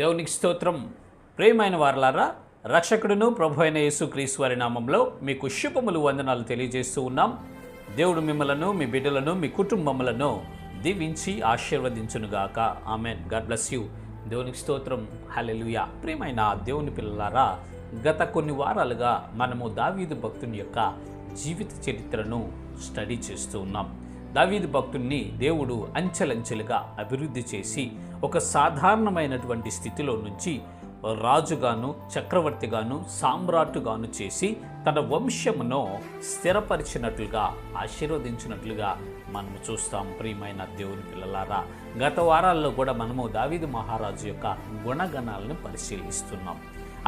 దేవునికి స్తోత్రం. ప్రియమైన వారలారా, రక్షకుడును ప్రభు అయిన యేసుక్రీస్తు వారి నామంలో మీకు శుభములు వందనాలు తెలియజేస్తూ ఉన్నాం. దేవుడు మిమ్మలను, మీ బిడ్డలను, మీ కుటుంబములను దీవించి ఆశీర్వదించునుగాక. ఆమెన్. God bless you. దేవునికి స్తోత్రం. హల్లెలూయా. ప్రియమైన దేవుని పిల్లలారా, గత కొన్ని వారాలుగా మనము దావీదు భక్తుని యొక్క జీవిత చరిత్రను స్టడీ చేస్తూ ఉన్నాం. దావీదు భక్తుణ్ణి దేవుడు అంచెలంచెలుగా అభివృద్ధి చేసి ఒక సాధారణమైనటువంటి స్థితిలో నుంచి రాజుగాను, చక్రవర్తిగాను, సామ్రాట్టుగాను చేసి తన వంశమును స్థిరపరిచినట్లుగా, ఆశీర్వదించినట్లుగా మనము చూస్తాం. ప్రియమైన దేవుని పిల్లలారా, గత వారాల్లో కూడా మనము దావీదు మహారాజు యొక్క గుణగణాలను పరిశీలిస్తున్నాం.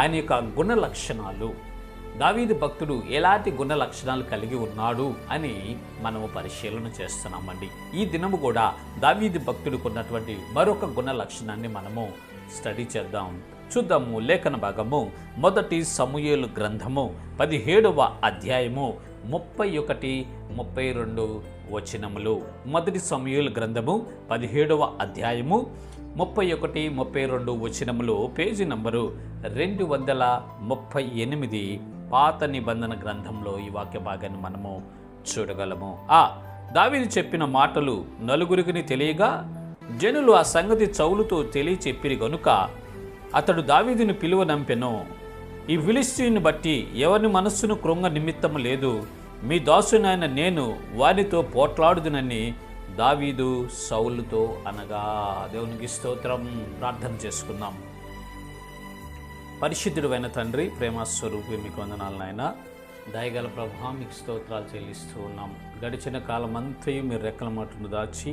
ఆయన యొక్క గుణ లక్షణాలు, దావీదు భక్తుడు ఎలాంటి గుణ లక్షణాలు కలిగి ఉన్నాడు అని మనము పరిశీలన చేస్తున్నామండి. ఈ దినము కూడా దావీదు భక్తుడికి ఉన్నటువంటి మరొక గుణ లక్షణాన్ని మనము స్టడీ చేద్దాం. చూద్దాము. లేఖన భాగము మొదటి సమూయేలు గ్రంథము 17వ అధ్యాయము 31-32 వచనములు. మొదటి సమూయేలు గ్రంథము 17వ అధ్యాయము 31-32 వచనములు. పేజీ నంబరు 238 పాత నిబంధన గ్రంథంలో ఈ వాక్య భాగాన్ని మనము చూడగలము. దావీదు చెప్పిన మాటలు నలుగురికి తెలియగా జనులు ఆ సంగతి చౌలుతో తెలియచెప్పిరి గనుక అతడు దావీదుని పిలువనంపెను. ఈ ఫిలిష్తీయుని బట్టి ఎవరి మనస్సును కృంగ నిమిత్తము లేదు, మీ దాసునైన నేను వారితో పోట్లాడుదునని దావీదు సౌలుతో అనగా. దేవునికి స్తోత్రం. ప్రార్థన చేసుకుందాం. పరిశుద్ధుడైన తండ్రి, ప్రేమస్వరూపి, మీకు వందనాలు నాయన. దయగల ప్రభా, మీకు స్తోత్రాలు చెల్లిస్తూ ఉన్నాం. గడిచిన కాలమంతయు మీరు రెక్కల మట్టును దాచి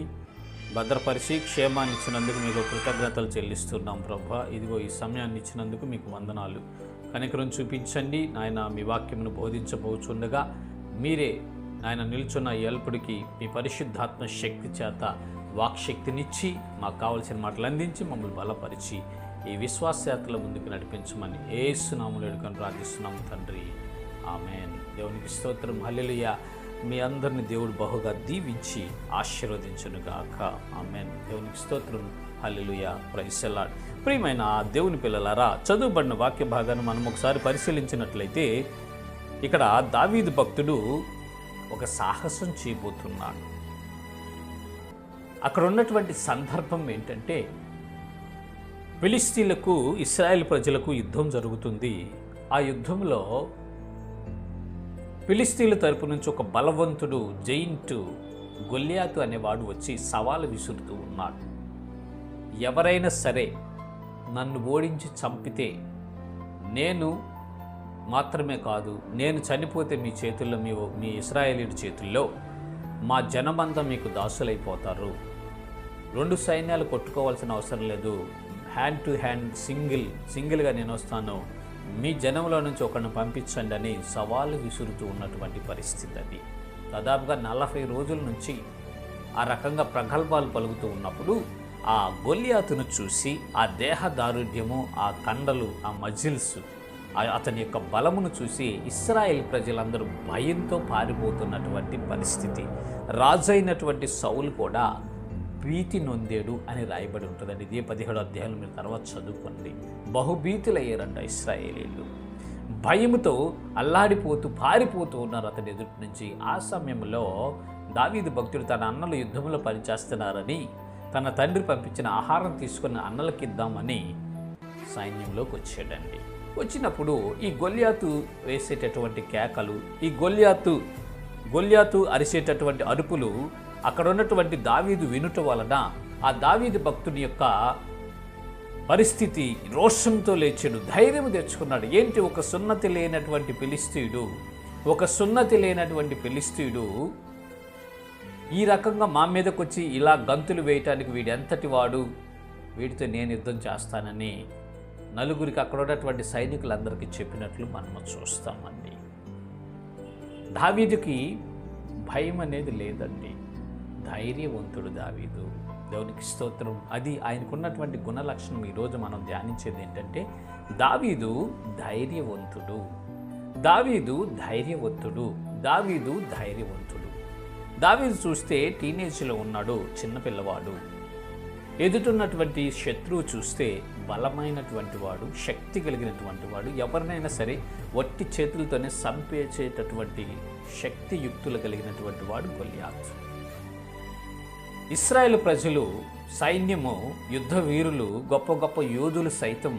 భద్రపరిచి క్షేమాన్ని ఇచ్చినందుకు మీకు కృతజ్ఞతలు చెల్లిస్తున్నాం ప్రభా. ఇదిగో ఈ సమయాన్ని ఇచ్చినందుకు మీకు వందనాలు. కనికరం చూపించండి నాయన. మీ వాక్యమును బోధించబోచుండగా మీరే నాయన నిల్చున్న ఏల్పుడికి మీ పరిశుద్ధాత్మ శక్తి చేత వాక్శక్తినిచ్చి మాకు కావలసిన మాటలు అందించి మమ్మల్ని బలపరిచి ఈ విశ్వాసయాత్రల ముందుకు నడిపించమని యేసు నామములో వేడుకొని ప్రార్థిస్తున్నాము తండ్రి. ఆమేన్. దేవునికి స్తోత్రం. హల్లెలూయా. మీ అందరిని దేవుడు బహుగా దీవించి ఆశీర్వదించునుగాక. ఆమేన్. దేవునికి స్తోత్రం. హల్లెలూయా. Praise the lord. ప్రియమైన దేవుని పిల్లలారా, చదువుబడిన వాక్య భాగాన్ని మనం ఒకసారి పరిశీలించినట్లయితే ఇక్కడ దావీదు భక్తుడు ఒక సాహసం చేయబోతున్నాడు. అక్కడ ఉన్నటువంటి సందర్భం ఏంటంటే, ఫిలిష్తీయులకు ఇశ్రాయేల్ ప్రజలకు యుద్ధం జరుగుతుంది. ఆ యుద్ధంలో ఫిలిష్తీయుల తరపు నుంచి ఒక బలవంతుడు జైంటు గొల్యాతు అనేవాడు వచ్చి సవాలు విసురుతూ ఉన్నాడు. ఎవరైనా సరే నన్ను ఓడించి చంపితే నేను మాత్రమే కాదు, నేను చనిపోతే మీ చేతుల్లో, మీ ఇశ్రాయేలీయుడి చేతుల్లో మా జనమంతా మీకు దాసులైపోతారు. రెండు సైన్యాలు కొట్టుకోవాల్సిన అవసరం లేదు, హ్యాండ్ టు హ్యాండ్ సింగిల్గా నేను వస్తాను, మీ జనంలో నుంచి ఒకరిని పంపించండి అని సవాలు విసురుతూ ఉన్నటువంటి పరిస్థితి అది. దాదాపుగా 40 రోజుల నుంచి ఆ రకంగా ప్రగల్భాలు పలుకుతూ ఉన్నప్పుడు ఆ గొల్యాతును చూసి ఆ దేహ దారుఢ్యము, ఆ కండలు, ఆ మజిల్స్, అతని యొక్క బలమును చూసి ఇశ్రాయేల్ ప్రజలందరూ భయంతో పారిపోతున్నటువంటి పరిస్థితి. రాజు అయినటువంటి సౌలు కూడా భీతి నొందేడు అని రాయబడి ఉంటుందండి. ఇదే 17వ అధ్యాయంలో మీరు తర్వాత చదువుకోండి. బహుభీతులయ్యారంట ఇశ్రాయేలీలు. భయముతో అల్లాడిపోతూ పారిపోతూ ఉన్నారు అతని ఎదుటి నుంచి. ఆ సమయంలో దావీదు భక్తుడు తన అన్నలు యుద్ధంలో పనిచేస్తున్నారని తన తండ్రి పంపించిన ఆహారం తీసుకుని అన్నలకి ఇద్దామని సైన్యంలోకి వచ్చాడండి. వచ్చినప్పుడు ఈ గొల్యాతు వేసేటటువంటి కేకలు, ఈ గొల్యాతు అరిసేటటువంటి అరుపులు అక్కడ ఉన్నటువంటి దావీదు వినుట వలన ఆ దావీదు భక్తుని యొక్క పరిస్థితి రోషంతో లేచాడు, ధైర్యం తెచ్చుకున్నాడు. ఏంటి, ఒక సున్నతి లేనటువంటి ఫిలిష్తీయుడు ఈ రకంగా మా మీదకి వచ్చి ఇలా గంతులు వేయటానికి వీడి ఎంతటి వాడు, వీడితో నేను యుద్ధం చేస్తానని నలుగురికి అక్కడ ఉన్నటువంటి సైనికులందరికీ చెప్పినట్లు మనము చూస్తామండి. దావీదుకి భయం అనేది లేదండి. ధైర్యవంతుడు దావీదు. దేవునికి స్తోత్రం. అది ఆయనకున్నటువంటి గుణ లక్షణం. ఈరోజు మనం ధ్యానించేది ఏంటంటే, దావీదు ధైర్యవంతుడు. దావీదు చూస్తే టీనేజ్లో ఉన్నాడు, చిన్నపిల్లవాడు. ఎదుటున్నటువంటి శత్రువు చూస్తే బలమైనటువంటి వాడు, శక్తి కలిగినటువంటి వాడు, ఎవరినైనా సరే వట్టి చేతులతోనే సంపేచేటటువంటి శక్తియుక్తులు కలిగినటువంటి వాడు గొల్యాతు. ఇశ్రాయేలు ప్రజలు, సైన్యము, యుద్ధ వీరులు, గొప్ప గొప్ప యోధులు సైతం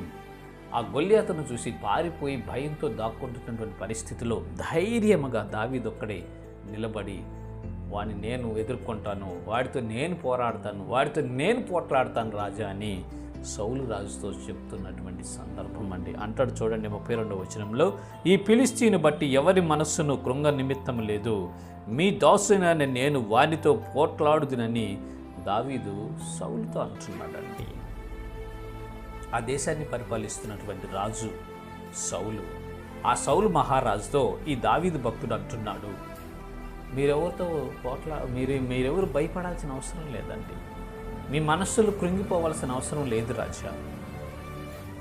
ఆ గొల్యాతును చూసి పారిపోయి భయంతో దాక్కుంటున్నటువంటి పరిస్థితిలో ధైర్యముగా దావీదొక్కడే నిలబడి, వాడిని నేను ఎదుర్కొంటాను, వాడితో నేను పోట్లాడతాను రాజా అని సౌలు రాజుతో చెప్తున్నటువంటి సందర్భం అండి. అంటాడు చూడండి 32వ వచనంలో, ఈ ఫిలిష్తీయుని బట్టి ఎవరి మనస్సును కృంగ నిమిత్తం లేదు, మీ దాసునైన నేను వానితో పోట్లాడుదునని దావీదు సౌలుతో అంటున్నాడండి. ఆ దేశాన్ని పరిపాలిస్తున్నటువంటి రాజు సౌలు. ఆ సౌలు మహారాజుతో ఈ దావీదు భక్తుడు అంటున్నాడు, మీరెవరితో మీరెవరు భయపడాల్సిన అవసరం లేదండి, మీ మనస్సులు కృంగిపోవాల్సిన అవసరం లేదు రాజా,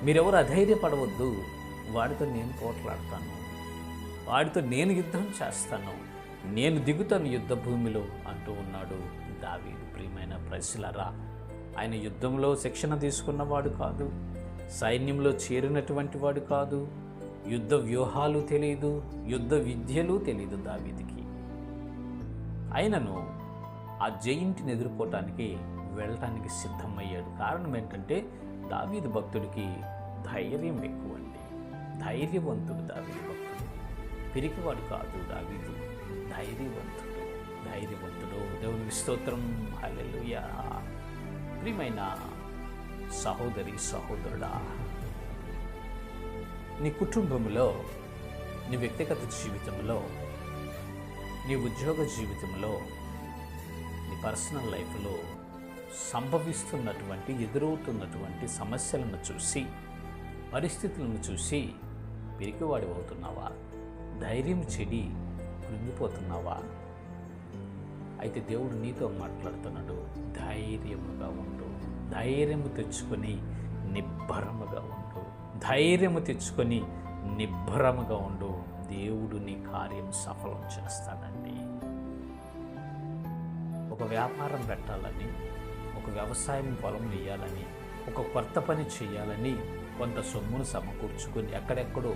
మీరెవరు అధైర్యపడవద్దు, వాడితో నేను పోట్లాడతాను, వాడితో నేను యుద్ధం చేస్తాను, నేను దిగుతాను యుద్ధ భూమిలో అంటూ ఉన్నాడు దావీదు. ప్రియమైన ప్రజలారా, ఆయన యుద్ధంలో శిక్షణ తీసుకున్నవాడు కాదు, సైన్యంలో చేరినటువంటి వాడు కాదు, యుద్ధ వ్యూహాలు తెలియదు, యుద్ధ విద్యలు తెలియదు దావీదుకి. ఆయనను ఆ జయింట్ని ఎదుర్కోవటానికి వెళ్ళటానికి సిద్ధమయ్యాడు. కారణం ఏంటంటే దావీదు భక్తుడికి ధైర్యం ఎక్కువ అండి. ధైర్యవంతుడు దావీదు భక్తుడు, పిరికివాడు కాదు దావీదు, ధైర్యవంతుడు. దేవునికి స్తోత్రం, హల్లెలూయా. ప్రియమైన సహోదరి సహోదరుడా, నీ కుటుంబంలో, నీ వ్యక్తిగత జీవితంలో, నీ ఉద్యోగ జీవితంలో, నీ పర్సనల్ లైఫ్లో సంభవిస్తున్నటువంటి, ఎదురవుతున్నటువంటి సమస్యలను చూసి, పరిస్థితులను చూసి పిరికివాడి అవుతున్నావా? ధైర్యం చెడి కృంగిపోతున్నావా? అయితే దేవుడు నీతో మాట్లాడుతున్నాడు, ధైర్యముగా ఉండు, ధైర్యము తెచ్చుకొని నిబ్బరముగా ఉండు, దేవుడు నీ కార్యం సఫలం చేస్తాడండి. ఒక వ్యాపారం పెట్టాలని, ఒక వ్యవసాయం పొలం వేయాలని, ఒక కొత్త పని చేయాలని కొంత సొమ్మును సమకూర్చుకొని, ఎక్కడెక్కడో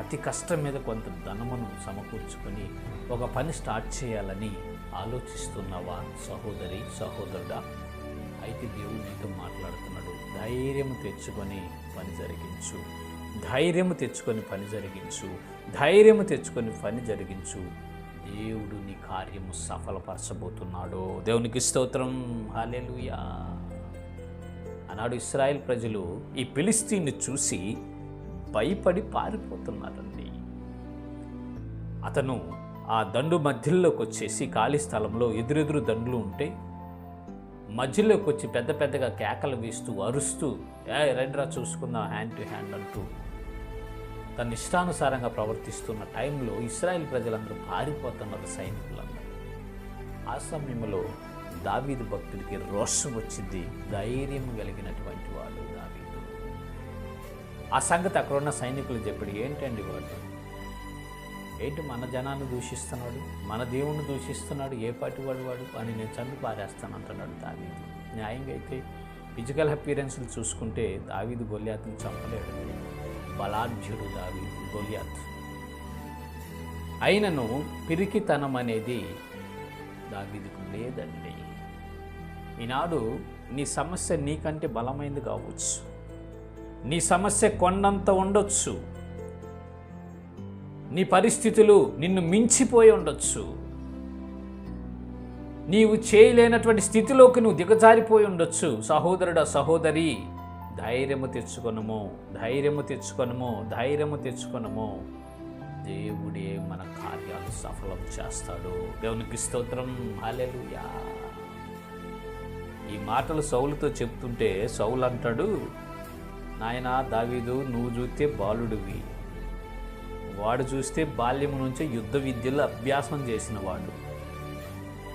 అతి కష్టం మీద కొంత ధనమును సమకూర్చుకొని ఒక పని స్టార్ట్ చేయాలని ఆలోచిస్తున్నావా సహోదరి సహోదరుడా? అయితే దేవుడు నీతో మాట్లాడుతున్నాడు, ధైర్యం తెచ్చుకొని పని జరిగించు, దేవుడు నీ కార్యము సఫలపరచబోతున్నాడు. దేవునికి స్తోత్రం, హల్లెలూయా. ఆనాడు ఇశ్రాయేల్ ప్రజలు ఈ ఫిలిష్తీయుని చూసి భయపడి పారిపోతున్నారండి. అతను ఆ దండు మధ్యలోకి వచ్చేసి, ఖాళీ స్థలంలో ఎదురెదురు దండులు ఉంటే మధ్యలోకి వచ్చి పెద్ద పెద్దగా కేకలు వేస్తూ, అరుస్తూ, రెండ్రా చూసుకుందాం, హ్యాండ్ టు హ్యాండ్ అంటూ తన ఇష్టానుసారంగా ప్రవర్తిస్తున్న టైంలో ఇశ్రాయేల్ ప్రజలందరూ పారిపోతున్నారు, సైనికులందరూ. ఆ సమయంలో దావీదు భక్తుడికి రోషం వచ్చింది. ధైర్యం కలిగినటువంటి వాడు దావీదు. ఆ సంగతి అక్కడున్న సైనికులు చెప్పాడు, ఏంటండి వాడు, ఏంటి మన జనాన్ని దూషిస్తున్నాడు, మన దేవుణ్ణి దూషిస్తున్నాడు, ఏ పాటి వాడు అని నేను చంపి పారేస్తాను అంటున్నాడు దావీదు. న్యాయంగా అయితే ఫిజికల్ అపీరెన్స్లు చూసుకుంటే దావీదు గొల్యాతుని చంపలేడు. బలాఢ్యుడు దావీదు, గొల్యాత్. అయినను పిరికితనం అనేది దావీదుకు లేదండి. ఈనాడు నీ సమస్య నీకంటే బలమైనది కావచ్చు, నీ సమస్య కొండంత ఉండొచ్చు, నీ పరిస్థితులు నిన్ను మించిపోయి ఉండొచ్చు, నీవు చేయలేనటువంటి స్థితిలోకి నువ్వు దిగజారిపోయి ఉండొచ్చు. సహోదరుడా సహోదరి, ధైర్యము తెచ్చుకొనుము. దేవుడే మన కార్యాలు సఫలం చేస్తాడు. దేవునికి స్తోత్రం, హల్లెలూయా. ఈ మాటలు సౌలుతో చెప్తుంటే సౌలు అంటాడు, నాయనా దావీదు, నువ్వు చూస్తే బాలుడివి, వాడు చూస్తే బాల్యము నుంచే యుద్ధ విద్యలు అభ్యాసం చేసిన వాడు.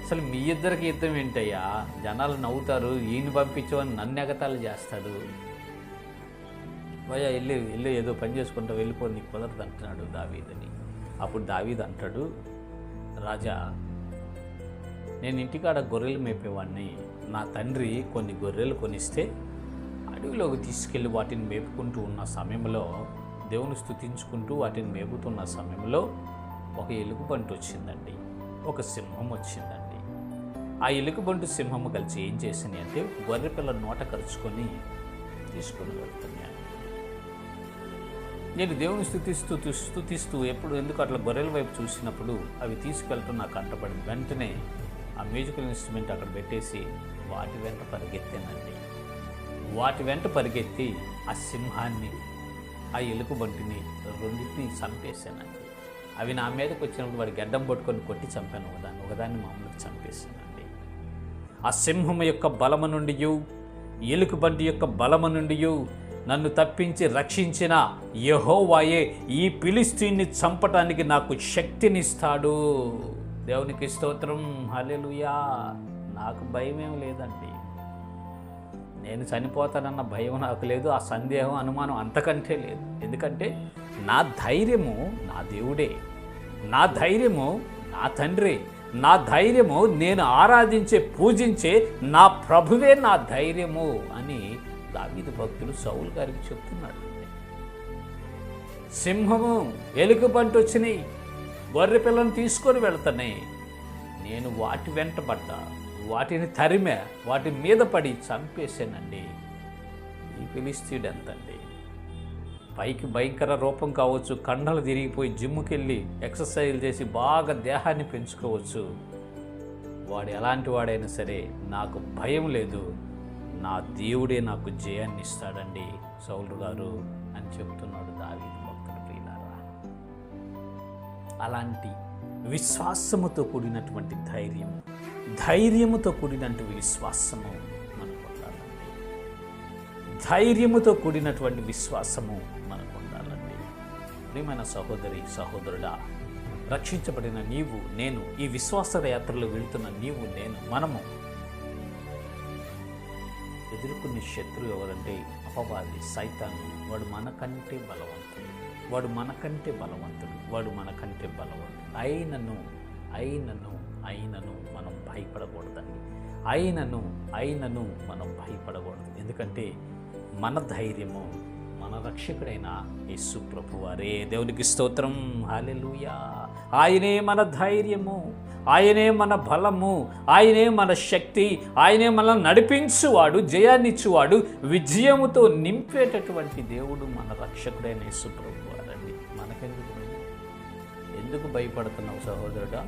అసలు మీ ఇద్దరికి యుద్ధం ఏంటయ్యా? జనాలు నవ్వుతారు, ఈయన పంపించమని నన్ను ఎగతాళి చేస్తాడు. భయ్యా వెళ్ళి ఏదో పని చేసుకుంటా వెళ్ళిపో, నీకు కుదరదు అంటున్నాడు దావీదని. అప్పుడు దావీదు అంటాడు, రాజా, నేను ఇంటికాడ గొర్రెలు మేపేవాడిని, నా తండ్రి కొన్ని గొర్రెలు కొనిస్తే అడవిలోకి తీసుకెళ్ళి వాటిని మేపుకుంటూ ఉన్న సమయంలో, దేవుని స్తుతించుకుంటూ వాటిని మేపుతున్న సమయంలో ఒక ఎలుగుబంటి వచ్చిందండి, ఒక సింహం వచ్చిందండి. ఆ ఎలుగుబంటి సింహము కలిసి ఏం చేసినాయి అంటే గొర్రెపిల్ల నోట కరుచుకొని తీసుకొని వెళ్తున్నాను. నేను దేవుని స్తుతిస్తూ ఎందుకు అట్లా గొర్రెల వైపు చూసినప్పుడు అవి తీసుకెళ్తూ నాకు కంటపడింది. వెంటనే ఆ మ్యూజికల్ ఇన్స్ట్రుమెంట్ అక్కడ పెట్టేసి వాటి వెంట పరిగెత్తానండి. వాటి వెంట పరిగెత్తి ఆ సింహాన్ని, ఆ ఎలుగుబంటిని రెండింటిని చంపేశానండి. అవి నా మీదకి వచ్చినప్పుడు వాడి గడ్డం పట్టుకొని కొట్టి చంపాను, ఒకదాన్ని మామూలుగా చంపేశానండి. ఆ సింహం యొక్క బలము నుండి, ఎలుగుబంటి యొక్క బలము నుండి నన్ను తప్పించి రక్షించిన యెహోవాయే ఈ ఫిలిష్తీయుని చంపటానికి నాకు శక్తినిస్తాడు. దేవునికి స్తోత్రం, హల్లెలూయా. నాకు భయమేం లేదండి. నేను చనిపోతానన్న భయం నాకు లేదు, ఆ సందేహం అనుమానం అంతకంటే లేదు. ఎందుకంటే నా ధైర్యము నా దేవుడే, నా ధైర్యము నా తండ్రి, నా ధైర్యము నేను ఆరాధించే పూజించే నా ప్రభువే నా ధైర్యము అని దావీదు భక్తుడు సౌలు గారికి చెప్తున్నాడు. సింహము, ఎలుగుబంటి వచ్చినాయి, గొర్రె పిల్లను తీసుకొని వెళ్తున్నాయి. నేను వాటి వెంటబడ్డా, వాటిని తరిమే, వాటి మీద పడి చంపేశానండి. ఈ ఫిలిష్తీయుడు ఎంతండి, పైకి భయంకర రూపం కావచ్చు, కండలు తిరిగిపోయి జిమ్కి వెళ్ళి ఎక్సర్సైజ్ చేసి బాగా దేహాన్ని పెంచుకోవచ్చు. వాడు ఎలాంటి వాడైనా సరే నాకు భయం లేదు, నా దేవుడే నాకు జయాన్ని ఇస్తాడండి సౌలు గారు అని చెప్తున్నాడు దావీదు భక్తుడు. ప్రియులారా, అలాంటి విశ్వాసముతో కూడినటువంటి ధైర్యముతో కూడినటువంటి విశ్వాసము మనకు ఉండాలండి. ధైర్యముతో కూడినటువంటి విశ్వాసము మనకు ఉండాలండి. ప్రియమైన సహోదరి, సహోదరుడా, రక్షించబడిన నీవు, నేను, ఈ విశ్వాస యాత్రలో వెళుతున్న నీవు, నేను, మనము ఎదుర్కొనే శత్రువు ఎవరంటే అపవాది, సైతాను. వాడు మనకంటే బలవంతుడు, వాడు మనకంటే బలవంతుడు. అయినను మనం భయపడకూడదండి. అయినను మనం భయపడకూడదు. ఎందుకంటే మన ధైర్యము మన రక్షకుడైన యేసు ప్రభువారే. దేవునికి స్తోత్రం, హల్లెలూయా. ఆయనే మన ధైర్యము, ఆయనే మన బలము, ఆయనే మన శక్తి, ఆయనే మనల్ని నడిపించువాడు, జయాన్నిచ్చువాడు, విజయముతో నింపేటటువంటి దేవుడు మన రక్షకుడైన యేసు ప్రభువారండి. ఎందుకు భయపడుతున్నావు సహోదరుడా?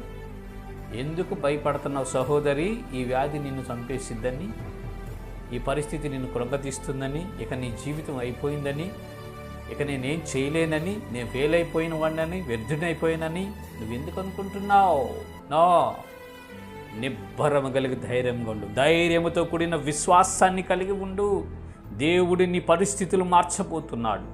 ఎందుకు భయపడుతున్నావు సహోదరి? ఈ వ్యాధి నిన్ను చంపేసిద్దని, ఈ పరిస్థితి నిన్ను కృంగతీస్తుందని, ఇక నీ జీవితం అయిపోయిందని, ఇక నేనేం చేయలేనని, నేను ఫెయిల్ అయిపోయిన వాడినని, వ్యర్థుడైపోయానని నువ్వెందుకు అనుకుంటున్నావు? నో, నిబ్బరము కలిగి ధైర్యంగా ఉండు, ధైర్యముతో కూడిన విశ్వాసాన్ని కలిగి ఉండు. దేవుడు నీ పరిస్థితులు మార్చబోతున్నాడు,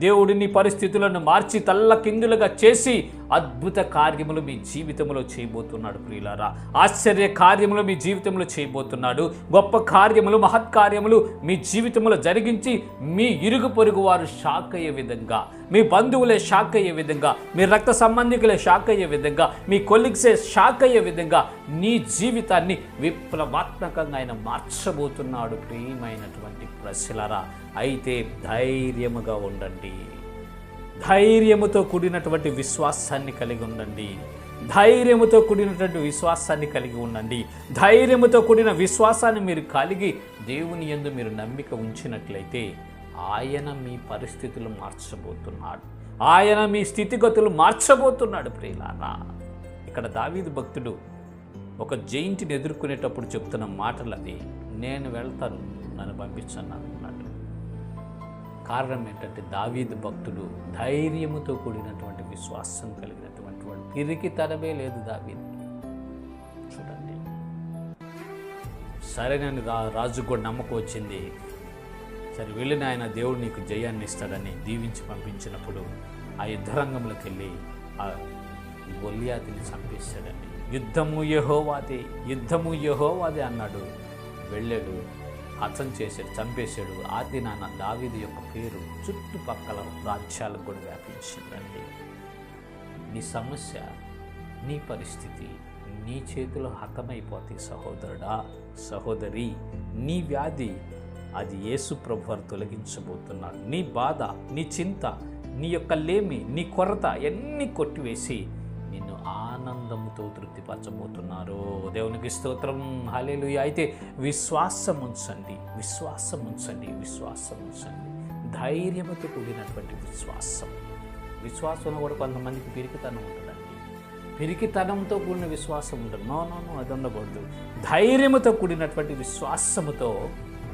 దేవుడు నీ పరిస్థితులను మార్చి తల్లకిందులుగా చేసి అద్భుత కార్యములు మీ జీవితంలో చేయబోతున్నాడు. ప్రియులారా, ఆశ్చర్య కార్యములు మీ జీవితంలో చేయబోతున్నాడు. గొప్ప కార్యములు, మహత్కార్యములు మీ జీవితంలో జరిగించి మీ ఇరుగు పొరుగు వారు షాక్ అయ్యే విధంగా, మీ బంధువులే షాక్ అయ్యే విధంగా, మీ రక్త సంబంధికులే షాక్ అయ్యే విధంగా, మీ కొలీగ్సే షాక్ అయ్యే విధంగా నీ జీవితాన్ని విప్లవాత్మకంగా ఆయన మార్చబోతున్నాడు. ప్రియమైనటువంటి ప్రజలారా, అయితే ధైర్యముగా ఉండండి, ధైర్యముతో కూడినటువంటి విశ్వాసాన్ని కలిగి ఉండండి, ధైర్యముతో కూడిన విశ్వాసాన్ని మీరు కలిగి దేవుని యందు మీరు నమ్మిక ఉంచినట్లయితే ఆయన మీ పరిస్థితులు మార్చబోతున్నాడు, ఆయన మీ స్థితిగతులు మార్చబోతున్నాడు. ప్రియులారా, ఇక్కడ దావీదు భక్తుడు ఒక జైంట్ని ఎదుర్కొనేటప్పుడు చెప్తున్న మాటలు అవి. నేను వెళ్తాను, నన్ను పంపించను అన్నాడు. కారణం ఏంటంటే దావీదు భక్తుడు ధైర్యముతో కూడినటువంటి విశ్వాసం కలిగినటువంటి వాడు. పిరికితనమే లేదు దావీదుకి. చూడండి, సరేనని రాజుకు కూడా నమ్మకం వచ్చింది. సరే వెళ్ళిన ఆయన దేవుడు నీకు జయాన్ని ఇస్తాడని దీవించి పంపించినప్పుడు ఆ యుద్ధరంగంలోకి వెళ్ళి ఆ గొల్లియాతుని చంపేశాడండి. యుద్ధము యెహోవాదే అన్నాడు. వెళ్ళాడు, హతం చేశాడు, చంపేశాడు. ఆ దినాన దావీదు యొక్క పేరు చుట్టుపక్కల రాజ్యాలకు కూడా వ్యాపించిందండి. నీ సమస్య, నీ పరిస్థితి నీ చేతిలో హతమైపోతాయి సహోదరుడా, సహోదరి. నీ వ్యాధి అది యేసు ప్రభు వారు తొలగించబోతున్నాడు. నీ బాధ, నీ చింత, నీ యొక్క లేమి, నీ కొరత ఎన్ని కొట్టివేసి నిన్ను ఆనందంతో తృప్తిపరచబోతున్నారు. దేవునికి స్తోత్రం, హల్లెలూయా. అయితే విశ్వాసం ఉంచండి, విశ్వాసం ఉంచండి, విశ్వాసం ఉంచండి. ధైర్యంతో కూడినటువంటి విశ్వాసం. విశ్వాసంలో కూడా కొంతమందికి పిరికితనం ఉంటుందండి. పిరికితనంతో కూడిన విశ్వాసం ఉంటుంది. నో, అది ఉండకూడదు. ధైర్యంతో కూడినటువంటి విశ్వాసముతో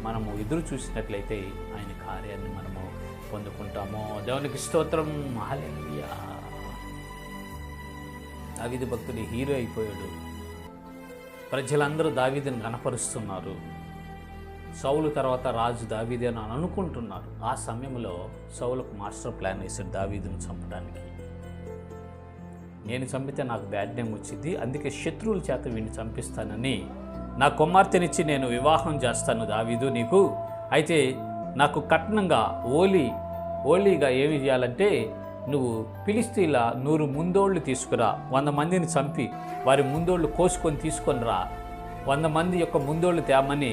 మనము ఎదురు చూసినట్లయితే ఆయన కార్యాన్ని మనము పొందుకుంటాము. దేవునికి స్తోత్రం, హల్లెలూయా. దావీదు భక్తుడు హీరో అయిపోయాడు. ప్రజలందరూ దావీదుని కనపరుస్తున్నారు. సౌలు తర్వాత రాజు దావీదే అని అనుకుంటున్నారు. ఆ సమయంలో సౌలుకు మాస్టర్ ప్లాన్ వేశాడు దావీదును చంపడానికి. నేను చంపితే నాకు బ్యాడ్ నేమ్ వచ్చింది, అందుకే శత్రువుల చేత వీడిని చంపిస్తానని నా కుమార్తెనిచ్చి నేను వివాహం చేస్తాను దావీదు నీకు. అయితే నాకు కట్నంగా ఓలీగా ఏమి చేయాలంటే నువ్వు ఫిలిష్తీయుల 100 ముందోళ్ళు తీసుకురా, 100 మందిని చంపి వారి ముందోళ్ళు కోసుకొని తీసుకొని రా, 100 మంది యొక్క ముందోళ్ళు తేమని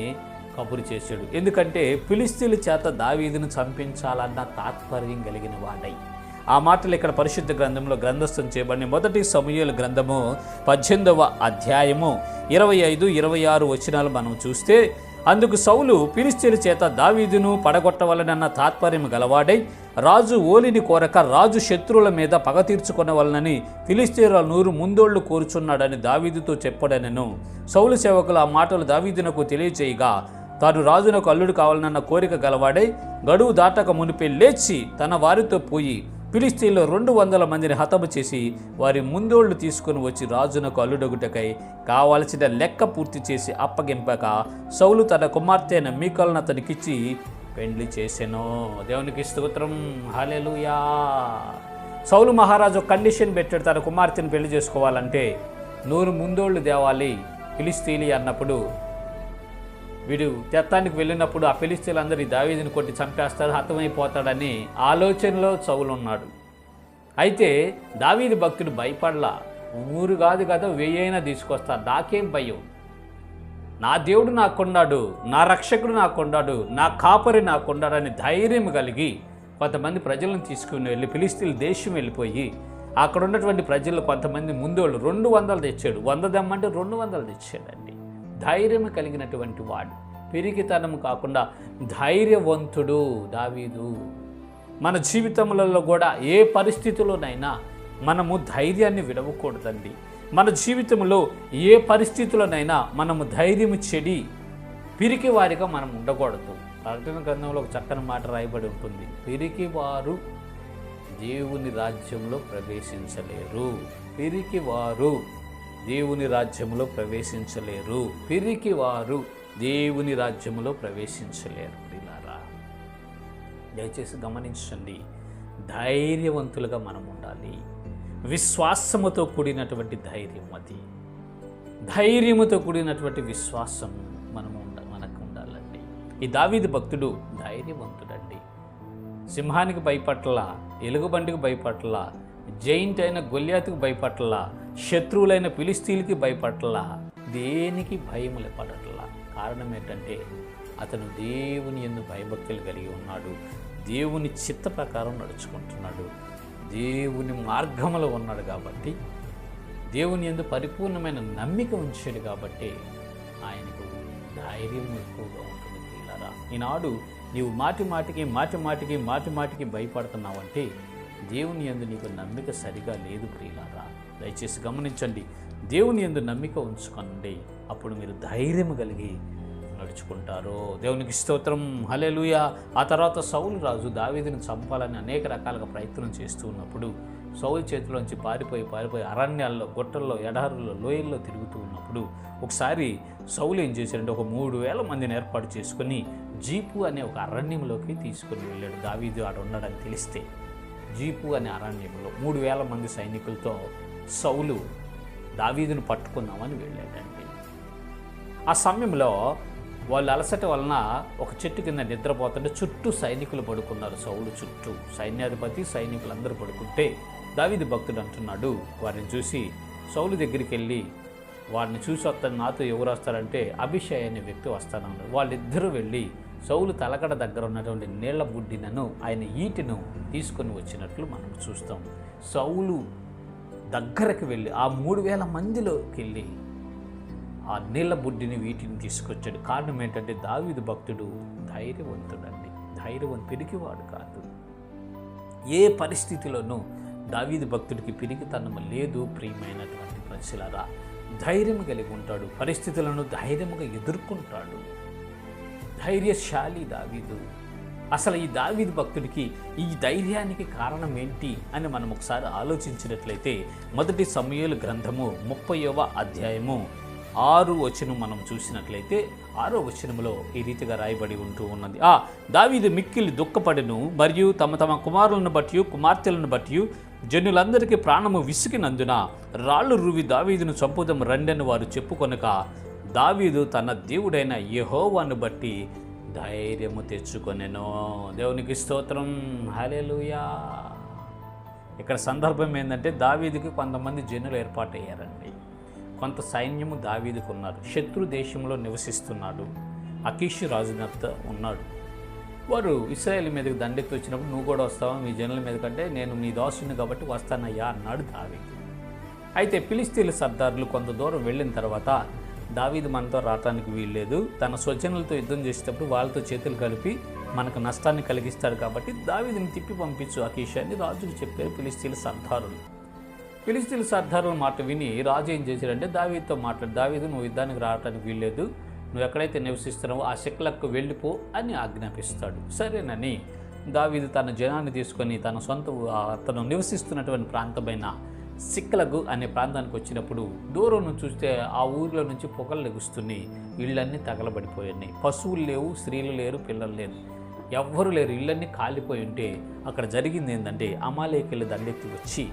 కబురు చేశాడు. ఎందుకంటే ఫిలిష్తీయుల చేత దావీదును చంపించాలన్న తాత్పర్యం కలిగిన వాడై. ఆ మాటలు ఇక్కడ పరిశుద్ధ గ్రంథంలో గ్రంథస్థం చేయబడిన 1 సమూయేలు గ్రంథము 18వ అధ్యాయము 25, 26 వచనాలు మనం చూస్తే, అందుకు సౌలు ఫిలిష్తీయుల చేత దావీదును పడగొట్టవలనన్న తాత్పర్యం గలవాడై రాజు ఓలిని కోరక రాజు శత్రువుల మీద పగ తీర్చుకొనవలనని ఫిలిష్తీయుల 100 ముందోళ్లు కోరుచున్నాడని దావీదుతో చెప్పడనెను. సౌలు సేవకులు ఆ మాటలు దావీదునకు తెలియచేయగా తాను రాజునకు అల్లుడు కావాలన్న కోరిక గలవాడై గడువు దాటక మునిపే లేచి తన వారితో పోయి ఫిలిష్తీయుల్లో 200 మందిని హతము చేసి వారి ముందోళ్లు తీసుకుని వచ్చి రాజునకు అల్లుడొగుటకై కావలసిన లెక్క పూర్తి చేసి అప్పగింపక సౌలు తన కుమార్తె అయిన మీకల్ను అతనికిచ్చి పెండ్లి చేసెను. దేవునికి స్తోత్రం, హల్లెలూయా. సౌలు మహారాజు కండిషన్ పెట్టాడు, తన కుమార్తెను పెళ్లి చేసుకోవాలంటే 100 ముందోళ్లు తేవాలి ఫిలిష్తీయులు అన్నప్పుడు. వీడు తెత్తానికి వెళ్ళినప్పుడు ఆ ఫిలిష్తీయులందరూ ఈ దావీదుని కొట్టి చంపేస్తాడు, హతమైపోతాడని ఆలోచనలో సౌలు ఉన్నాడు. అయితే దావీదు భక్తుడు భయపడలా. 100 కాదు కదా 1000 అయినా తీసుకొస్తా, నాకేం భయం, నా దేవుడు నాకున్నాడు, నా రక్షకుడు నాకున్నాడు, నా కాపరి నాకున్నాడు అని ధైర్యం కలిగి కొంతమంది ప్రజలను తీసుకుని వెళ్ళి ఫిలిష్తీయుల దేశం వెళ్ళిపోయి అక్కడ ఉన్నటువంటి ప్రజలు కొంతమంది ముందోళ్ళు 200 తెచ్చాడు. 100 దమ్మంటే 200 తెచ్చాడండి. ధైర్యం కలిగినటువంటి వాడు, పిరికితనం కాకుండా ధైర్యవంతుడు దావీదు. మన జీవితంలో కూడా ఏ పరిస్థితుల్లోనైనా మనము ధైర్యాన్ని విడవకూడదండి. మన జీవితంలో ఏ పరిస్థితుల్లోనైనా మనము ధైర్యం చెడి పిరికి వారిగా మనం ఉండకూడదు. ప్రకటన గ్రంథంలో ఒక చక్కని మాట రాయబడి ఉంటుంది, పిరికివారు దేవుని రాజ్యంలో ప్రవేశించలేరు. పిరికివారు దేవుని రాజ్యంలో ప్రవేశించలేరు. పిరికివారు దేవుని రాజ్యంలో ప్రవేశించలేరు. ప్రియులారా, దయచేసి గమనించండి, ధైర్యవంతులుగా మనం ఉండాలి. విశ్వాసముతో కూడినటువంటి ధైర్యం, అది ధైర్యముతో కూడినటువంటి విశ్వాసం మనకు ఉండాలండి. ఈ దావీదు భక్తుడు ధైర్యవంతుడండి. సింహానికి భయపట్ల, ఎలుగుబంటికి భయపట్ల, జైంట్ అయిన గొల్యాతుకు భయపట్ల, శత్రువులైన ఫిలిష్తీయులకి భయపట్ల, దేనికి భయములు పడట్లా. కారణం ఏంటంటే అతను దేవుని యందు భయభక్తులు కలిగి ఉన్నాడు, దేవుని చిత్త ప్రకారం నడుచుకుంటున్నాడు, దేవుని మార్గంలో ఉన్నాడు. కాబట్టి దేవుని యందు పరిపూర్ణమైన నమ్మిక ఉంచాడు. కాబట్టి ఆయనకు ధైర్యం ఎక్కువగా ఉంటుంది. పిల్లరా, ఈనాడు నీవు మాటి మాటికి భయపడుతున్నావంటే దేవుని యందు నీకు నమ్మిక సరిగా లేదు. ప్రియులారా, దయచేసి గమనించండి, దేవుని యందు నమ్మిక ఉంచుకోండి, అప్పుడు మీరు ధైర్యం కలిగి నడుచుకుంటారు. దేవునికి స్తోత్రం, హల్లెలూయా. ఆ తర్వాత సౌలు రాజు దావీదుని చంపాలని అనేక రకాలుగా ప్రయత్నం చేస్తూ ఉన్నప్పుడు సౌలు చేతిలోంచి పారిపోయి అరణ్యాల్లో, గుట్టల్లో, ఎడారుల్లో, లోయల్లో తిరుగుతూ ఉన్నప్పుడు ఒకసారి సౌలు ఏం చేశాడంటే ఒక 3000 మందిని ఏర్పాటు చేసుకుని జీపు అనే ఒక అరణ్యంలోకి తీసుకుని వెళ్ళాడు. దావీదు ఆడ ఉన్నాడని తెలిస్తే జీపు అనే అరణ్యంలో 3000 మంది సైనికులతో సౌలు దావీదును పట్టుకుందామని వెళ్ళాడండి. ఆ సమయంలో వాళ్ళు అలసట వలన ఒక చెట్టు కింద నిద్రపోతుంటే చుట్టూ సైనికులు పడుకున్నారు. సౌలు చుట్టూ సైన్యాధిపతి, సైనికులందరూ పడుకుంటే దావీదు భక్తుడు అంటున్నాడు, వారిని చూసి సౌలు దగ్గరికి వెళ్ళి వాడిని చూసి వస్తాను, నాతో ఎవరు వస్తారంటే అభిషేక్ అనే వ్యక్తి వస్తానన్నాడు. వాళ్ళిద్దరూ వెళ్ళి సౌలు తలకడ దగ్గర ఉన్నటువంటి నీళ్ల బుడ్డినను ఆయన ఈటెను తీసుకొని వచ్చినట్లు మనం చూస్తాం. సౌలు దగ్గరకు వెళ్ళి ఆ 3000 మందిలోకి వెళ్ళి ఆ నీళ్ల బుడ్డిని వీటిని తీసుకొచ్చాడు. కారణం ఏంటంటే దావీదు భక్తుడు ధైర్యవంతుడండి, పిరికివాడు కాదు. ఏ పరిస్థితిలోనూ దావీదు భక్తుడికి పిరికితనం లేదు. ప్రియమైనటువంటి ప్రజలారా, ధైర్యం కలిగి ఉంటాడు, పరిస్థితులను ధైర్యంగా ఎదుర్కొంటాడు. ధైర్యశాలి దావీదు. అసలు ఈ దావీదు భక్తుడికి ఈ ధైర్యానికి కారణం ఏంటి అని మనం ఒకసారి ఆలోచించినట్లయితే మొదటి సమూయేలు గ్రంథము 30వ అధ్యాయము 6వ వచనం మనం చూసినట్లయితే 6వ వచనంలో ఈ రీతిగా రాయబడి ఉంటూ ఉన్నది. దావీదు మిక్కిలి దుఃఖపడెను, మరియు తమ తమ కుమారులను బట్టి కుమార్తెలను బట్టి జనులందరికీ ప్రాణము విసిగినందున రాళ్ళు రువి దావీదును చంపుదాం రండని వారు చెప్పుకొనక దావీదు తన దేవుడైన యెహోవాను బట్టి ధైర్యము తెచ్చుకొనెను. దేవునికి స్తోత్రం, హల్లెలూయా. ఇక్కడ సందర్భం ఏంటంటే దావీదుకి కొంతమంది జనులు ఏర్పాటయ్యారండి. కొంత సైన్యము దావీదుకు ఉన్నారు. శత్రు దేశంలో నివసిస్తున్నాడు. అకీషు రాజునత్త ఉన్నాడు. వారు ఇశ్రాయేలు మీదకి దండెత్తి వచ్చినప్పుడు నువ్వు కూడా వస్తావా మీ జనుల మీద కంటే, నేను నీ దాసుని కాబట్టి వస్తానయ్యా అన్నాడు దావీదు. అయితే ఫిలిష్తీయుల సర్దారులు కొంత దూరం వెళ్ళిన తర్వాత దావీదు మనతో రావటానికి వీల్లేదు, తన స్వజనులతో యుద్ధం చేసేటప్పుడు వాళ్ళతో చేతులు కలిపి మనకు నష్టాన్ని కలిగిస్తాడు కాబట్టి దావీదుని తిప్పి పంపించు అకీషు అని రాజుకు చెప్పారు ఫిలిష్తీయుల సర్దారులు. ఫిలిష్తీయుల సర్దారుల మాట విని రాజు ఏం చేశాడంటే దావీదుతో మాట్లాడు, దావీదు నువ్వు యుద్ధానికి రావడానికి వీల్లేదు, నువ్వు ఎక్కడైతే నివసిస్తున్నావో ఆ సిక్లగ్కు వెళ్ళిపో అని ఆజ్ఞాపిస్తాడు. సరేనని దావీదు తన జనాన్ని తీసుకొని తన సొంత తను నివసిస్తున్నటువంటి ప్రాంతమైన సిక్లగు అనే ప్రాంతానికి వచ్చినప్పుడు దూరం నుంచి చూస్తే ఆ ఊరిలో నుంచి పొగలు లెగుస్తున్నాయి, ఇళ్ళన్నీ తగలబడిపోయాయి. పశువులు లేవు, స్త్రీలు లేరు, పిల్లలు లేరు, ఎవ్వరు లేరు, ఇళ్ళన్నీ కాలిపోయి ఉంటే అక్కడ జరిగింది ఏంటంటే అమాలేకీయులు దండెత్తి వచ్చి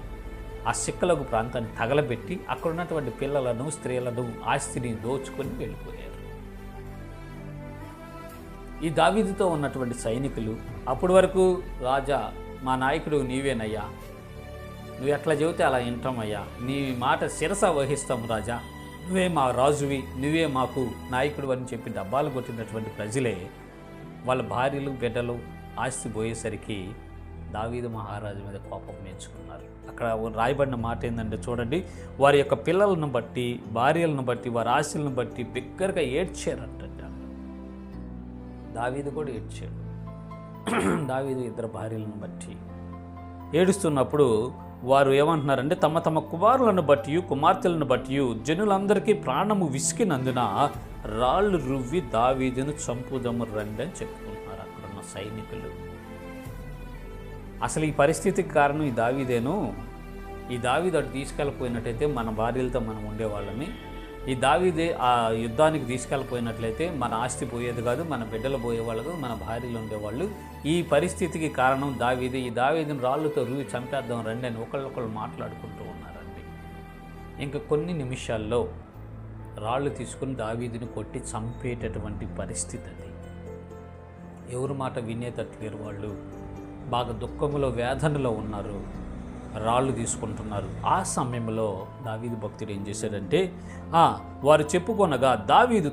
ఆ సిక్లగు ప్రాంతాన్ని తగలబెట్టి అక్కడ ఉన్నటువంటి పిల్లలను, స్త్రీలను, ఆస్తిని దోచుకొని వెళ్ళిపోయారు. ఈ దావీదుతో ఉన్నటువంటి సైనికులు అప్పటి వరకు రాజా మా నాయకుడు నీవేనయ్యా, నువ్వు ఎట్లా చెబితే అలా వింటామయ్యా, నీ మాట శిరస వహిస్తాం రాజా, నువ్వే మా రాజువి, నువ్వే మాకు నాయకుడు అని చెప్పి డబ్బాలు కొట్టినటువంటి ప్రజలే వాళ్ళ భార్యలు, బిడ్డలు ఆస్తి పోయేసరికి దావీదు మహారాజు మీద కోపం పెంచుకున్నారు. అక్కడ రాయబడిన మాట ఏంటంటే చూడండి, వారి యొక్క పిల్లలను బట్టి, భార్యలను బట్టి, వారి ఆస్తులను బట్టి బిగ్గరగా ఏడ్చారంట. దావీదు కూడా ఏడ్చాడు. దావీదు ఇద్దరు భార్యలను బట్టి ఏడుస్తున్నప్పుడు వారు ఏమంటున్నారంటే తమ తమ కుమారులను బట్టి, కుమార్తెలను బట్టి జనులందరికీ ప్రాణము విసికినందున రాళ్ళు రువ్వి దావీదును చంపుదము రండి అని చెప్పుకుంటున్నారు అక్కడున్న సైనికులు. అసలు ఈ పరిస్థితికి కారణం ఈ దావీదేను. ఈ దావీదు అటు తీసుకెళ్ళిపోయినట్టయితే మన భార్యలతో మనం ఉండేవాళ్ళని, ఈ దావీదే ఆ యుద్ధానికి తీసుకెళ్ళిపోయినట్లయితే మన ఆస్తి పోయేది కాదు, మన బిడ్డలు పోయేవాళ్ళు కాదు, మన భార్యలు ఉండేవాళ్ళు. ఈ పరిస్థితికి కారణం దావీదే. ఈ దావీదుని రాళ్ళతో రువి చంపేద్దాం రండి అని ఒకళ్ళొకళ్ళు మాట్లాడుకుంటూ ఉన్నారండి. ఇంకా కొన్ని నిమిషాల్లో రాళ్ళు తీసుకుని దావీదుని కొట్టి చంపేటటువంటి పరిస్థితి అది. ఎవరి మాట వినేటట్లేరు, వాళ్ళు బాగా దుఃఖంలో, వేదనలో ఉన్నారు, రాళ్ళు తీసుకుంటున్నారు. ఆ సమయంలో దావీదు భక్తుడు ఏం చేశాడంటే వారు చెప్పుకొనగా దావీదు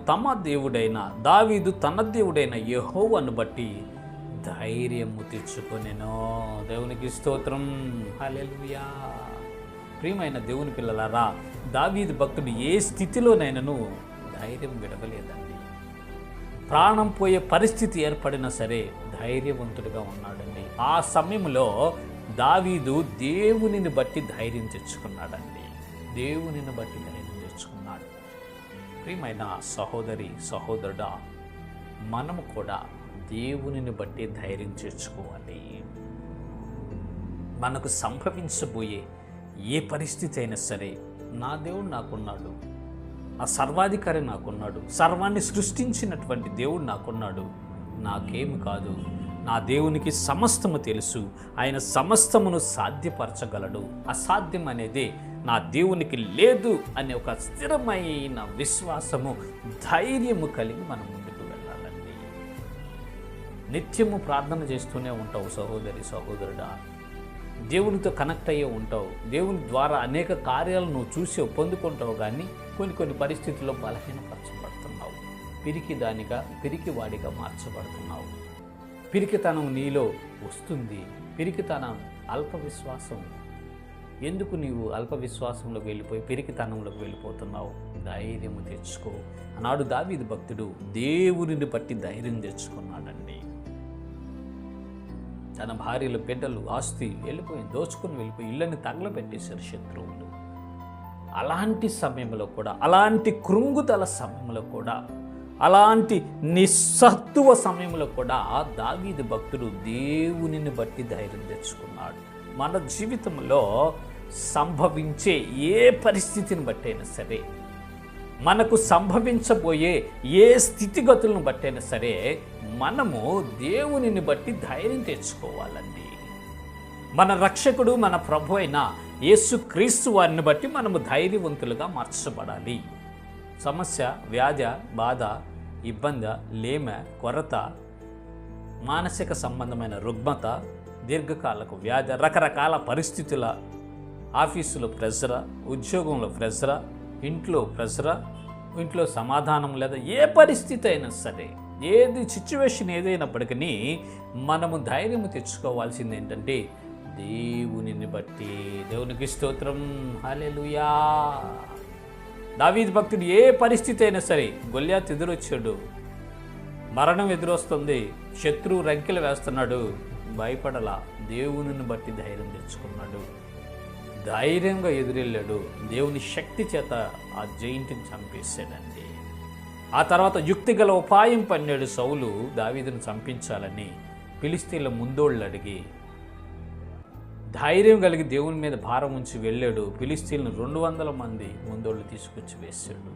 తన దేవుడైన యెహోవాను బట్టి ధైర్యము తెచ్చుకొనెను. దేవునికి స్తోత్రం, హల్లెలూయా. ప్రియమైన దేవుని పిల్లలారా, దావీదు భక్తుడు ఏ స్థితిలోనైనాను ధైర్యం విడవలేదండి. ప్రాణం పోయే పరిస్థితి ఏర్పడినా సరే ధైర్యవంతుడిగా ఉన్నాడండి. ఆ సమయంలో దావీదు దేవునిని బట్టి ధైర్యం తెచ్చుకున్నాడండి. దేవునిని బట్టి ధైర్యం తెచ్చుకున్నాడు. ప్రియమైన సహోదరి, సహోదరుడా, మనము కూడా దేవునిని బట్టి ధైర్యం తెచ్చుకోవాలి. మనకు సంభవించబోయే ఏ పరిస్థితి అయినా సరే నా దేవుడు నాకున్నాడు, ఆ సర్వాధికారి నాకున్నాడు, సర్వాన్ని సృష్టించినటువంటి దేవుడు నాకున్నాడు, నాకేమి కాదు, నా దేవునికి సమస్తము తెలుసు, ఆయన సమస్తమును సాధ్యపరచగలడు, అసాధ్యం అనేది నా దేవునికి లేదు అనే ఒక స్థిరమైన విశ్వాసము, ధైర్యము కలిగి మనం ముందుకు వెళ్ళాలండి. నిత్యము ప్రార్థన చేస్తూనే ఉంటావు సహోదరి, సహోదరుడా. దేవునితో కనెక్ట్ అయ్యే ఉంటావు, దేవుని ద్వారా అనేక కార్యాలు నువ్వు చూసి పొందుకుంటావు. కానీ కొన్ని పరిస్థితుల్లో బలహీనపరచబడుతున్నావు, పిరికివాడిగా మార్చబడుతున్నావు. పిరికితనం నీలో వస్తుంది. పిరికితనం, అల్ప విశ్వాసం. ఎందుకు నీవు అల్ప విశ్వాసంలోకి వెళ్ళిపోయి పిరికితనంలోకి వెళ్ళిపోతున్నావు? ధైర్యము తెచ్చుకో. ఆనాడు దావీదు భక్తుడు దేవునిని బట్టి ధైర్యం తెచ్చుకున్నాడండి. తన భార్యలు, బిడ్డలు, ఆస్తి దోచుకుని వెళ్ళిపోయి ఇళ్ళని తగలబెట్టేశారు శత్రువులు. అలాంటి సమయంలో కూడా, అలాంటి కృంగుదల సమయంలో కూడా, అలాంటి నిస్సత్తువ సమయంలో కూడా దావీదు భక్తుడు దేవునిని బట్టి ధైర్యం తెచ్చుకున్నాడు. మన జీవితంలో సంభవించే ఏ పరిస్థితిని బట్టైనా సరే, మనకు సంభవించబోయే ఏ స్థితిగతులను బట్టైనా సరే, మనము దేవునిని బట్టి ధైర్యం తెచ్చుకోవాలండి. మన రక్షకుడు, మన ప్రభు అయిన యేసుక్రీస్తు వారిని బట్టి మనము ధైర్యవంతులుగా మార్చబడాలి. సమస్య, వ్యాధి, బాధ, ఇబ్బంది, లేమ, కొరత, మానసిక సంబంధమైన రుగ్మత, దీర్ఘకాలకు వ్యాధి, రకరకాల పరిస్థితుల, ఆఫీసులో ప్రెజరా, ఉద్యోగంలో ప్రెజరా, ఇంట్లో ప్రెజరా, ఇంట్లో సమాధానం లేదా ఏ పరిస్థితి అయినా సరే, ఏది సిచ్యువేషన్ ఏదైనప్పటికీ మనము ధైర్యము తెచ్చుకోవాల్సింది ఏంటంటే దేవునిని బట్టి. దేవునికి స్తోత్రం, హల్లెలూయా. దావీదు భక్తుడు ఏ పరిస్థితి అయినా సరే, గొల్యాతు ఎదురొచ్చాడు, మరణం ఎదురొస్తుంది, శత్రువు రంకెలు వేస్తున్నాడు, భయపడలా. దేవునిని బట్టి ధైర్యం తెచ్చుకున్నాడు, ధైర్యంగా ఎదురెళ్ళాడు. దేవుని శక్తి చేత ఆ జైంట్ని చంపేశాడండి. ఆ తర్వాత యుక్తిగల ఉపాయం పన్నాడు సౌలు దావీదును చంపించాలని. ఫిలిష్తీయుల ముందోళ్ళు అడిగి ధైర్యం కలిగి దేవుని మీద భారం ఉంచి వెళ్ళాడు. ఫిలిష్తీయులను 200 మంది ముందోళ్ళు తీసుకొచ్చి వేశాడు.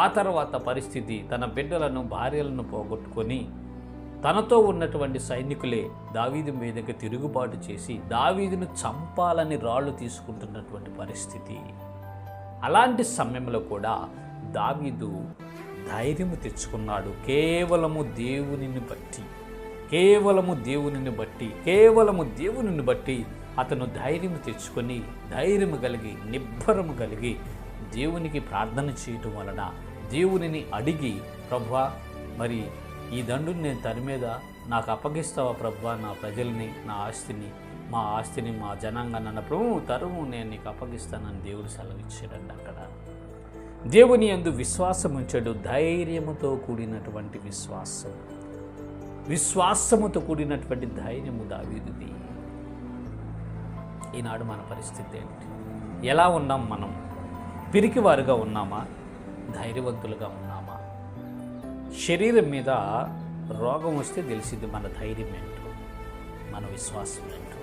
ఆ తర్వాత పరిస్థితి, తన బిడ్డలను, భార్యలను పోగొట్టుకొని తనతో ఉన్నటువంటి సైనికులే దావీదు మీదకి తిరుగుబాటు చేసి దావీదును చంపాలని రాళ్ళు తీసుకుంటున్నటువంటి పరిస్థితి. అలాంటి సమయంలో కూడా దావీదు ధైర్యము తెచ్చుకున్నాడు. కేవలము దేవునిని బట్టి అతను ధైర్యము తెచ్చుకొని, ధైర్యము కలిగి, నిబ్బరము కలిగి దేవునికి ప్రార్థన చేయటం వలన, దేవునిని అడిగి, ప్రభువా మరి ఈ దండుని నేను తన మీద నాకు అప్పగిస్తావా ప్రభువా, నా ప్రజల్ని, నా ఆస్తిని, మా జనాంగాన్ని అన్నప్పుడు తరువు నేను నీకు అప్పగిస్తానని దేవుడు సెలవిచ్చాడండి. అక్కడ దేవుని యందు విశ్వాసం ఉంచాడు. ధైర్యముతో కూడినటువంటి విశ్వాసముతో కూడినటువంటి ధైర్యము దావీదుది. ఈనాడు మన పరిస్థితి ఏంటి? ఎలా ఉన్నాం మనం? పిరికివారుగా ఉన్నామా? ధైర్యవంతులుగా ఉన్నామా? శరీరం మీద రోగం వస్తే తెలిసింది మన ధైర్యం ఏంటో, మన విశ్వాసం ఏంటో.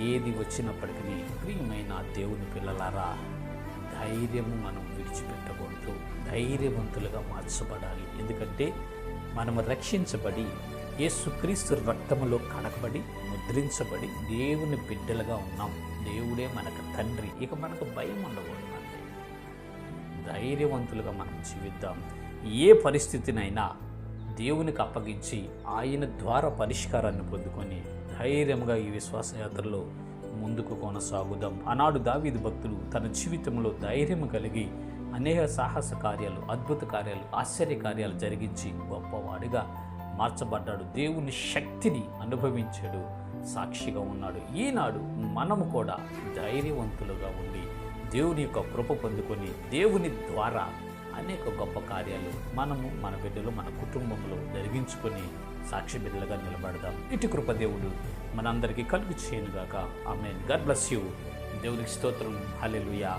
ఏది వచ్చినప్పటికీ ప్రియమైన దేవుని పిల్లలారా, ధైర్యము మనం విడిచిపెట్టకూడదు, ధైర్యవంతులుగా మార్చబడాలి. ఎందుకంటే మనము రక్షించబడి, యేసుక్రీస్తు రక్తములో కడగబడి, ముద్రించబడి దేవుని బిడ్డలుగా ఉన్నాం. దేవుడే మనకు తండ్రి. ఇక మనకు భయం ఉండకూడదు. ధైర్యవంతులుగా మనం జీవిద్దాం. ఏ పరిస్థితినైనా దేవునికి అప్పగించి ఆయన ద్వారా పరిష్కారాన్ని పొందుకొని ధైర్యంగా ఈ విశ్వాసయాత్రలో ముందుకు కొనసాగుదాం. ఆనాడు దావీదు భక్తుడు తన జీవితంలో ధైర్యం కలిగి అనేక సాహస కార్యాలు, అద్భుత కార్యాలు, ఆశ్చర్య కార్యాలు జరిగించి గొప్పవాడిగా మార్చబడ్డాడు. దేవుని శక్తిని అనుభవించాడు, సాక్షిగా ఉన్నాడు. ఈనాడు మనము కూడా ధైర్యవంతులుగా ఉండి దేవుని యొక్క కృప పొందుకొని దేవుని ద్వారా అనేక గొప్ప కార్యాలు మనము, మన బిడ్డలు, మన కుటుంబంలో జరిగించుకొని సాక్షి బిడ్డలుగా నిలబడదాం. ఇటు కృప దేవుడు మనందరికీ కలుగు చేయనుగాక. ఆమేన్. God bless you. దేవునికి స్తోత్రం. హల్లెలూయా.